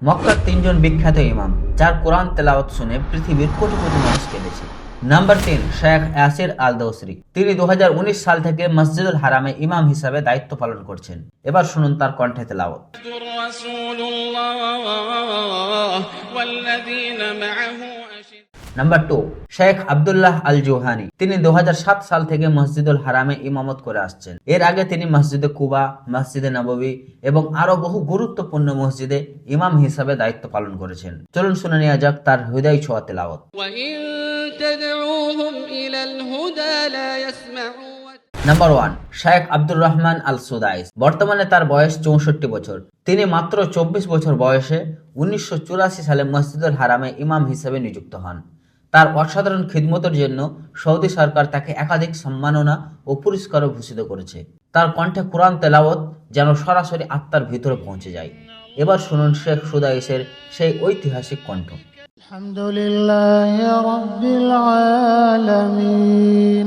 মক্কার তিনজন বিখ্যাত ইমাম যার কোরআন তেলাওয়াত শুনে পৃথিবীর কোটি কোটি মানুষ কেঁদেছে। নাম্বার 3, শেখ ইয়াসির আল দৌসরি। তিনি 2019 সাল থেকে মসজিদুল হারামে ইমাম হিসাবে দায়িত্ব পালন করছেন। এবার শুনুন তার কণ্ঠে তেলাওয়াত। Number 2, Sheikh Abdullah Al Johani. তিনি 2007 সাল থেকে মসজিদুল হারামে ইমামত করে আসছেন। এর আগে তিনি মসজিদে কুবা, মসজিদে নববী এবং আরো বহু গুরুত্বপূর্ণ মসজিদে ইমাম হিসাবে দায়িত্ব পালন করেছেন। চলুন শুনে নেওয়া যাক তার হৃদয় ছোঁয়া তেলাওয়াত। নাম্বার 1, শেখ আব্দুর রহমান আল সুদাইস। বর্তমানে তার বয়স 64 বছর। তিনি মাত্র 24 বছর বয়সে 1984 সালে মসজিদুল হারামে ইমাম হিসেবে নিযুক্ত হন। তার অসাধারণ খিদমতের জন্য সৌদি সরকার তাকে একাধিক সম্মাননা ও পুরস্কারও ভূষিত করেছে। তার কণ্ঠে কোরআন তেলাওয়াত যেন সরাসরি আত্মার ভিতরে পৌঁছে যায়। এবার শুনুন শেখ সুদাইসের সেই ঐতিহাসিক কণ্ঠ। আলহামদুলিল্লাহি রাব্বিল আলামিন।